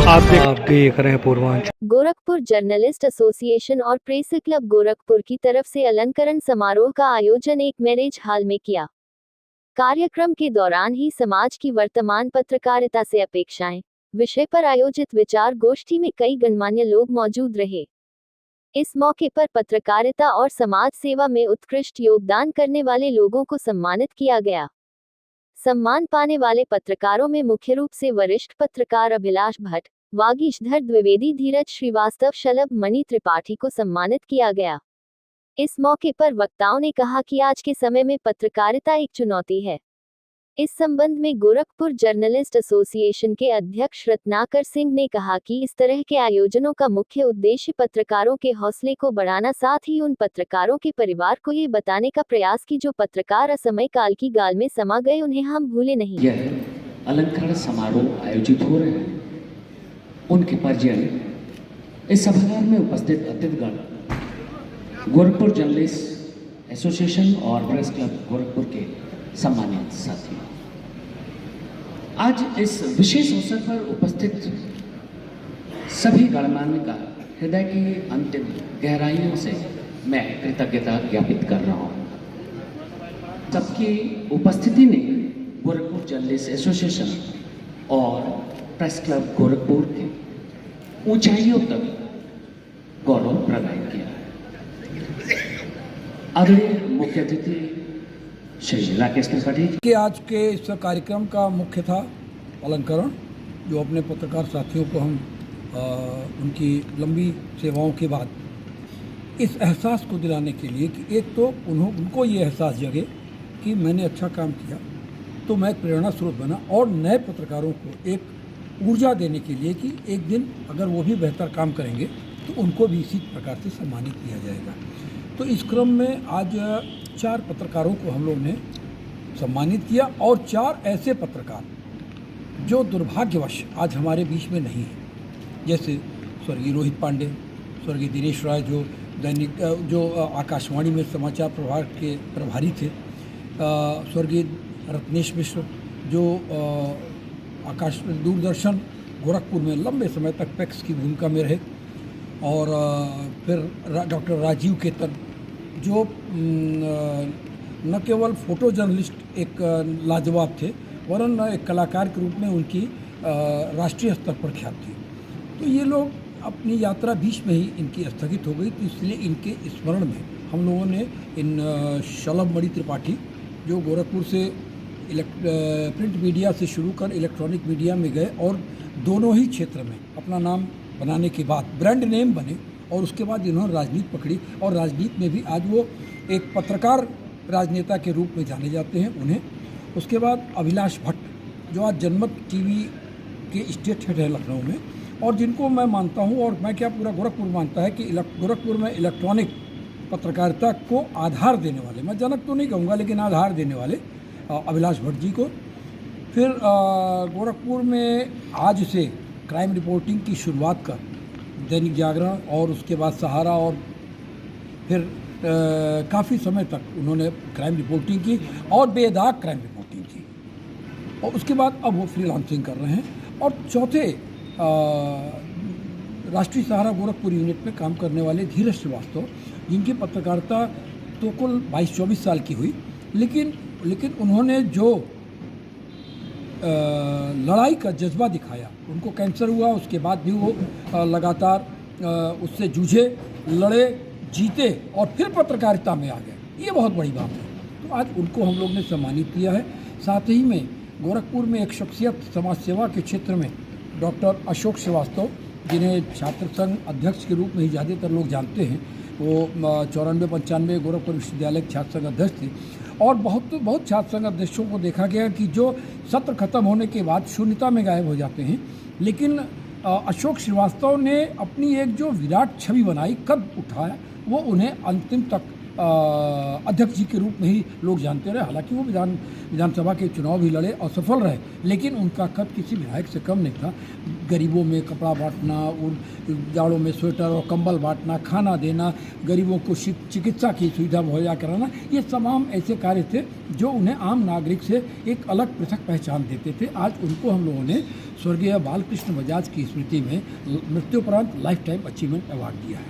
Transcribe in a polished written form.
आप देख रहे हैं पूर्वांचल। गोरखपुर जर्नलिस्ट एसोसिएशन और प्रेस क्लब गोरखपुर की तरफ से अलंकरण समारोह का आयोजन एक मैरिज हॉल में किया। कार्यक्रम के दौरान ही समाज की वर्तमान पत्रकारिता से अपेक्षाएं विषय पर आयोजित विचार गोष्ठी में कई गणमान्य लोग मौजूद रहे। इस मौके पर पत्रकारिता और समाज सेवा में उत्कृष्ट योगदान करने वाले लोगों को सम्मानित किया गया। सम्मान पाने वाले पत्रकारों में मुख्य रूप से वरिष्ठ पत्रकार अभिलाष भट्ट, वागीशधर द्विवेदी, धीरज श्रीवास्तव, शलभ मणि त्रिपाठी को सम्मानित किया गया। इस मौके पर वक्ताओं ने कहा कि आज के समय में पत्रकारिता एक चुनौती है। इस संबंध में गोरखपुर जर्नलिस्ट एसोसिएशन के अध्यक्ष रत्नाकर सिंह ने कहा कि इस तरह के आयोजनों का मुख्य उद्देश्य पत्रकारों के हौसले को बढ़ाना, साथ ही उन पत्रकारों के परिवार को ये बताने का प्रयास कि जो पत्रकार असमय काल की गाल में समा गए उन्हें हम भूले नहीं। यह अलंकरण समारोह आयोजित हो रहे हैं, उनके परिजन, इस सभागार में उपस्थित अतिथिगण, गोरखपुर जर्नलिस्ट एसोसिएशन और प्रेस क्लब गोरखपुर के सम्मानित साथी, आज इस विशेष अवसर पर उपस्थित सभी गणमान्य का हृदय की अंतिम गहराइयों से मैं कृतज्ञता ज्ञापित कर रहा हूँ। सबकी उपस्थिति ने गोरखपुर जर्नलिस्ट एसोसिएशन और प्रेस क्लब गोरखपुर के ऊंचाइयों तक गौरव प्रदान किया। अगले मुख्य अतिथि श्री राकेश त्रिपाठी कि आज के इस कार्यक्रम का मुख्य था अलंकरण, जो अपने पत्रकार साथियों को हम उनकी लंबी सेवाओं के बाद इस एहसास को दिलाने के लिए कि एक तो उनको ये एहसास जगे कि मैंने अच्छा काम किया तो मैं एक प्रेरणा स्रोत बना, और नए पत्रकारों को एक ऊर्जा देने के लिए कि एक दिन अगर वो भी बेहतर काम करेंगे तो उनको भी इसी प्रकार से सम्मानित किया जाएगा। तो इस क्रम में आज 4 पत्रकारों को हम लोग ने सम्मानित किया, और 4 ऐसे पत्रकार जो दुर्भाग्यवश आज हमारे बीच में नहीं हैं, जैसे स्वर्गीय रोहित पांडे, स्वर्गीय दिनेश राय जो आकाशवाणी में समाचार प्रभाग के प्रभारी थे, स्वर्गीय रत्नेश मिश्र जो दूरदर्शन गोरखपुर में लंबे समय तक पैक्स की भूमिका में रहे, और फिर डॉक्टर राजीव केतन जो न केवल फोटो जर्नलिस्ट एक लाजवाब थे, वरन एक कलाकार के रूप में उनकी राष्ट्रीय स्तर पर ख्यात थी। तो ये लोग अपनी यात्रा बीच में ही इनकी स्थगित हो गई, तो इसलिए इनके स्मरण में हम लोगों ने इन शलभ मणि त्रिपाठी जो गोरखपुर से प्रिंट मीडिया से शुरू कर इलेक्ट्रॉनिक मीडिया में गए और दोनों ही क्षेत्र में अपना नाम बनाने के बाद ब्रांड नेम बने, और उसके बाद इन्होंने राजनीति पकड़ी, और राजनीति में भी आज वो एक पत्रकार राजनेता के रूप में जाने जाते हैं उन्हें। उसके बाद अभिलाष भट्ट जो आज जनमत टीवी के स्टेट हेड है लखनऊ में, और जिनको मैं मानता हूँ, और मैं क्या पूरा गोरखपुर मानता है कि गोरखपुर में इलेक्ट्रॉनिक पत्रकारिता को आधार देने वाले, मैं जनक तो नहीं कहूँगा लेकिन आधार देने वाले अभिलाष भट्ट जी को। फिर गोरखपुर में आज से क्राइम रिपोर्टिंग की शुरुआत कर दैनिक जागरण और उसके बाद सहारा, और फिर काफ़ी समय तक उन्होंने क्राइम रिपोर्टिंग की और बेदाग क्राइम रिपोर्टिंग की, और उसके बाद अब वो फ्रीलांसिंग कर रहे हैं। और चौथे राष्ट्रीय सहारा गोरखपुर यूनिट में काम करने वाले धीरज श्रीवास्तव, जिनकी पत्रकारिता तो कुल 22-24 साल की हुई, लेकिन उन्होंने जो लड़ाई का जज्बा दिखाया, उनको कैंसर हुआ, उसके बाद भी वो लगातार उससे जूझे, लड़े, जीते और फिर पत्रकारिता में आ गए। ये बहुत बड़ी बात है। तो आज उनको हम लोग ने सम्मानित किया है। साथ ही में गोरखपुर में एक शख्सियत समाज सेवा के क्षेत्र में डॉक्टर अशोक श्रीवास्तव, जिन्हें छात्र संघ अध्यक्ष के रूप में ही ज़्यादातर लोग जानते हैं, वो 94-95 गोरखपुर विश्वविद्यालय के छात्र संघ अध्यक्ष थे, और बहुत छात्र संघ अध्यक्षों को देखा गया कि जो सत्र खत्म होने के बाद शून्यता में गायब हो जाते हैं, लेकिन अशोक श्रीवास्तव ने अपनी एक जो विराट छवि बनाई, कद उठाया, वो उन्हें अंतिम तक अध्यक्ष जी के रूप में ही लोग जानते रहे। हालांकि वो विधानसभा के चुनाव भी लड़े और सफल रहे, लेकिन उनका कद किसी विधायक से कम नहीं था। गरीबों में कपड़ा बांटना, उन जाड़ों में स्वेटर और कंबल बांटना, खाना देना, गरीबों को चिकित्सा की सुविधा मुहैया कराना, ये तमाम ऐसे कार्य थे जो उन्हें आम नागरिक से एक अलग पृथक पहचान देते थे। आज उनको हम लोगों ने स्वर्गीय बालकृष्ण बजाज की स्मृति में मृत्युपरांत लाइफ टाइम अचीवमेंट अवार्ड दिया है।